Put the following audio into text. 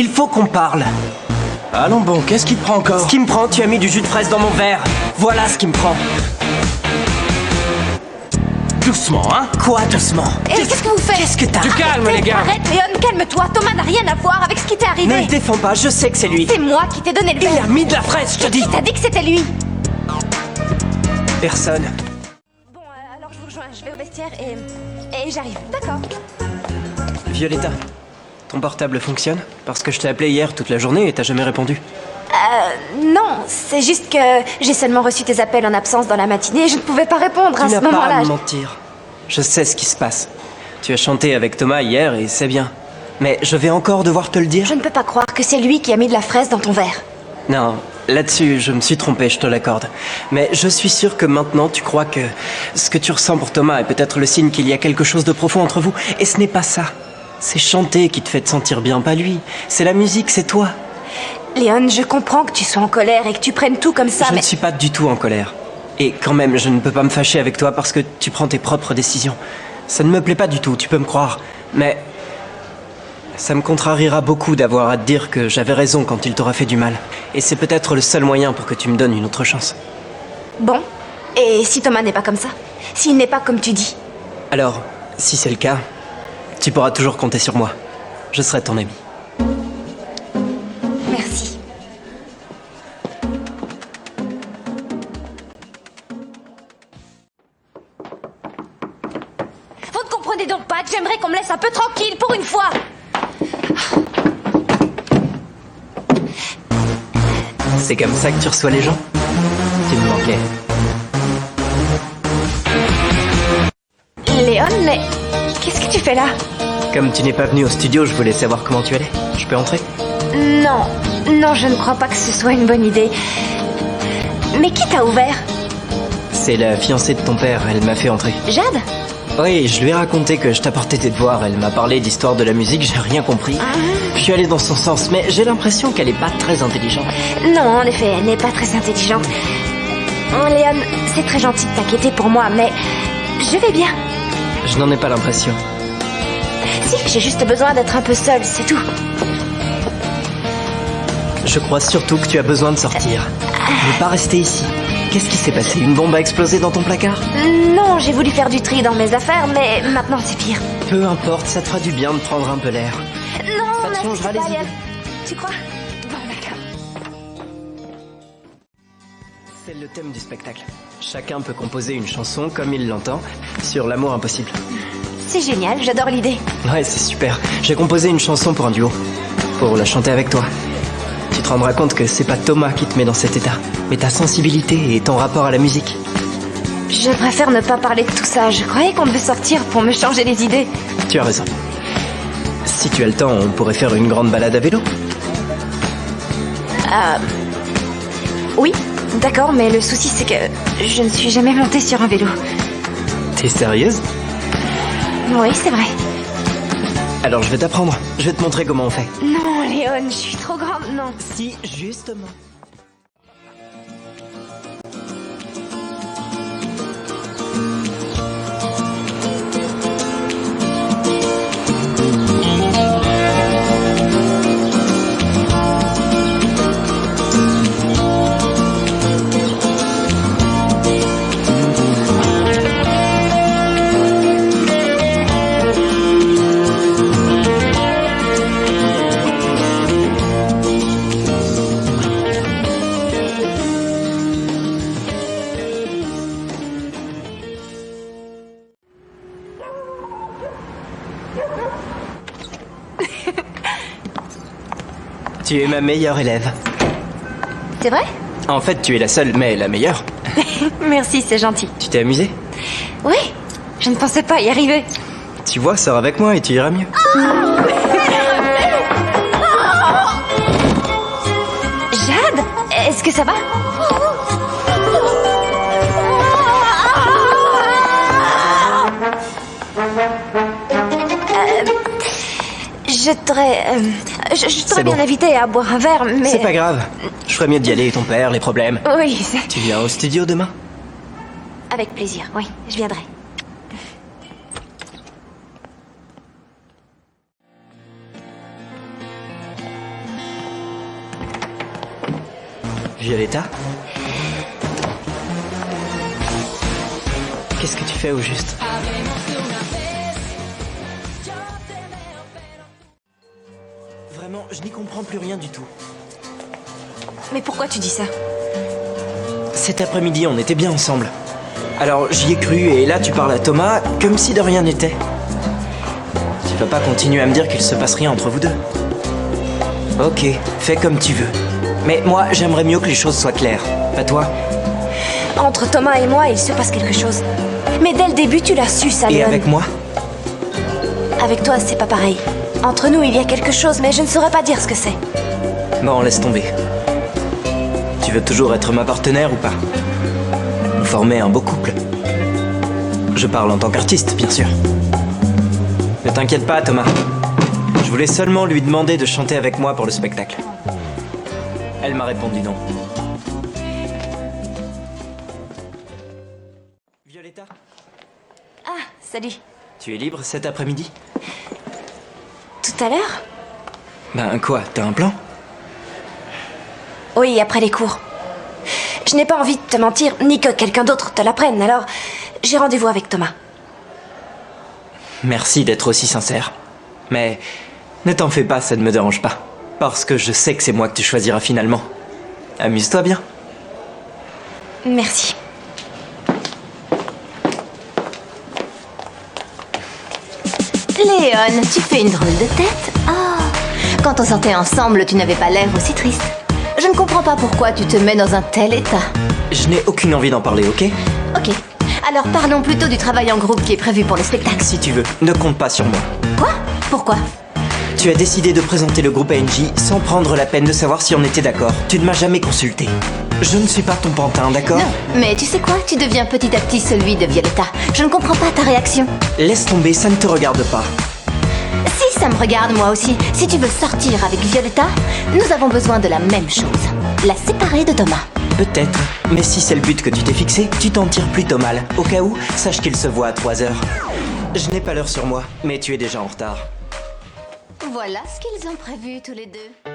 Il faut qu'on parle. Allons bon, qu'est-ce qui te prend encore? Ce qui me prend, tu as mis du jus de fraise dans mon verre. Voilà ce qui me prend. Doucement, hein? Quoi, doucement? Qu'est-ce que vous faites? Qu'est-ce que t'as? Du calme, les gars! Arrête, Léon, calme-toi. Thomas n'a rien à voir avec ce qui t'est Ne arrivé. le défends pas, je sais que c'est lui. C'est moi qui t'ai donné le Il a verre. mis de la fraise, je te dis. Qui t'a dit que c'était lui? Personne. Bon, alors je vous rejoins. Je vais au vestiaire et j'arrive. D'accord. Violetta, ton portable fonctionne? Parce que je t'ai appelé hier toute la journée et t'as jamais répondu. Non, c'est juste que j'ai seulement reçu tes appels en absence dans la matinée et je ne pouvais pas répondre Tu à ce n'as pas moment-là. à me mentir. Je sais ce qui se passe. Tu as chanté avec Thomas hier et c'est bien. Mais je vais encore devoir te le dire. Je ne peux pas croire que c'est lui qui a mis de la fraise dans ton verre. Non, là-dessus, je me suis trompé, je te l'accorde. Mais je suis sûr que maintenant, tu crois que ce que tu ressens pour Thomas est peut-être le signe qu'il y a quelque chose de profond entre vous. Et ce n'est pas ça. C'est chanter qui te fait te sentir bien, pas lui. C'est la musique, c'est toi. Léon, je comprends que tu sois en colère et que tu prennes tout comme ça, Je mais... ne suis pas du tout en colère. Et quand même, je ne peux pas me fâcher avec toi parce que tu prends tes propres décisions. Ça ne me plaît pas du tout, tu peux me croire. Mais ça me contrariera beaucoup d'avoir à te dire que j'avais raison quand il t'aura fait du mal. Et c'est peut-être le seul moyen pour que tu me donnes une autre chance. Bon, et si Thomas n'est pas comme ça? S'il n'est pas comme tu dis? Alors, si c'est le cas, tu pourras toujours compter sur moi. Je serai ton ami. Merci. Vous ne comprenez donc pas que j'aimerais qu'on me laisse un peu tranquille pour une fois? C'est comme ça que tu reçois les gens? Tu me manquais. Léon, mais qu'est-ce que tu fais là? Comme tu n'es pas venu au studio, je voulais savoir comment tu allais. Je peux entrer? Non, non, je ne crois pas que ce soit une bonne idée. Mais qui t'a ouvert? C'est la fiancée de ton père, elle m'a fait entrer. Jade? Oui, je lui ai raconté que je t'apportais tes devoirs. Elle m'a parlé d'histoire de la musique, j'ai rien compris. Je suis allé dans son sens, mais j'ai l'impression qu'elle est pas très intelligente. Non, en effet, elle n'est pas très intelligente. Oh, Léon, c'est très gentil de t'inquiéter pour moi, mais je vais bien. Je n'en ai pas l'impression. Si, j'ai juste besoin d'être un peu seule, c'est tout. Je crois surtout que tu as besoin de sortir. Ne pas rester ici. Qu'est-ce qui s'est passé? Une bombe a explosé dans ton placard? Non, j'ai voulu faire du tri dans mes affaires, mais maintenant c'est pire. Peu importe, ça te fera du bien de prendre un peu l'air. Non, Ça te merci changera les pas, idées. Léon. Tu crois? Bon, d'accord. C'est le thème du spectacle. Chacun peut composer une chanson comme il l'entend sur l'amour impossible. C'est génial, j'adore l'idée. Ouais, c'est super. J'ai composé une chanson pour un duo. Pour la chanter avec toi. Tu te rendras compte que c'est pas Thomas qui te met dans cet état, mais ta sensibilité et ton rapport à la musique. Je préfère ne pas parler de tout ça. Je croyais qu'on devait sortir pour me changer les idées. Tu as raison. Si tu as le temps, on pourrait faire une grande balade à vélo. Oui, d'accord, mais le souci c'est que je ne suis jamais montée sur un vélo. T'es sérieuse? Oui, c'est vrai. Alors je vais t'apprendre. Je vais te montrer comment on fait. Non, Léon, je suis trop grande, non. Si, justement. Tu es ma meilleure élève. C'est vrai? En fait, tu es la seule, mais la meilleure. Merci, c'est gentil. Tu t'es amusée? Oui, je ne pensais pas y arriver. Tu vois, sors avec moi et tu iras mieux. Jade, est-ce que ça va? Je t'aurais bon. bien invité à boire un verre, mais... C'est pas grave. Je ferais mieux d'y aller, ton père, les problèmes. Oui, Tu viens au studio demain? avec plaisir, oui, je viendrai. Violetta? Qu'est-ce que tu fais au juste? Vraiment, je n'y comprends plus rien du tout. Mais pourquoi tu dis ça? Cet après-midi, on était bien ensemble. Alors j'y ai cru et là tu parles à Thomas comme si de rien n'était. Tu peux pas continuer à me dire qu'il se passe rien entre vous deux. Ok, fais comme tu veux. Mais moi, j'aimerais mieux que les choses soient claires. Pas toi? Entre Thomas et moi, il se passe quelque chose. Mais dès le début, tu l'as su, ça, Et Léon. avec moi? Avec toi, c'est pas pareil. Entre nous, il y a quelque chose, mais je ne saurais pas dire ce que c'est. Bon, laisse tomber. Tu veux toujours être ma partenaire ou pas? On formait un beau couple. Je parle en tant qu'artiste, bien sûr. Ne t'inquiète pas, Thomas. Je voulais seulement lui demander de chanter avec moi pour le spectacle. Elle m'a répondu non. Violetta, Ah, salut. tu es libre cet après-midi? Tout à l'heure? Ben quoi, t'as un plan? Oui, après les cours. Je n'ai pas envie de te mentir, ni que quelqu'un d'autre te l'apprenne, alors j'ai rendez-vous avec Thomas. Merci d'être aussi sincère. Mais ne t'en fais pas, ça ne me dérange pas. Parce que je sais que c'est moi que tu choisiras finalement. Amuse-toi bien. Merci. Léon, tu fais une drôle de tête. Ah, quand on sortait ensemble, tu n'avais pas l'air aussi triste. Je ne comprends pas pourquoi tu te mets dans un tel état. Je n'ai aucune envie d'en parler, ok? Ok, alors parlons plutôt du travail en groupe qui est prévu pour le spectacle. Si tu veux, ne compte pas sur moi. Quoi? Pourquoi? Tu as décidé de présenter le groupe ANJ sans prendre la peine de savoir si on était d'accord. Tu ne m'as jamais consulté. Je ne suis pas ton pantin, d'accord? Non, mais tu sais quoi? Tu deviens petit à petit celui de Violetta. Je ne comprends pas ta réaction. Laisse tomber, ça ne te regarde pas. Si, ça me regarde moi aussi. Si tu veux sortir avec Violetta, nous avons besoin de la même chose. La séparer de Thomas. Peut-être, mais si c'est le but que tu t'es fixé, tu t'en tires plutôt mal. Au cas où, sache qu'il se voit à 3 heures. Je n'ai pas l'heure sur moi, mais tu es déjà en retard. Voilà ce qu'ils ont prévu tous les deux.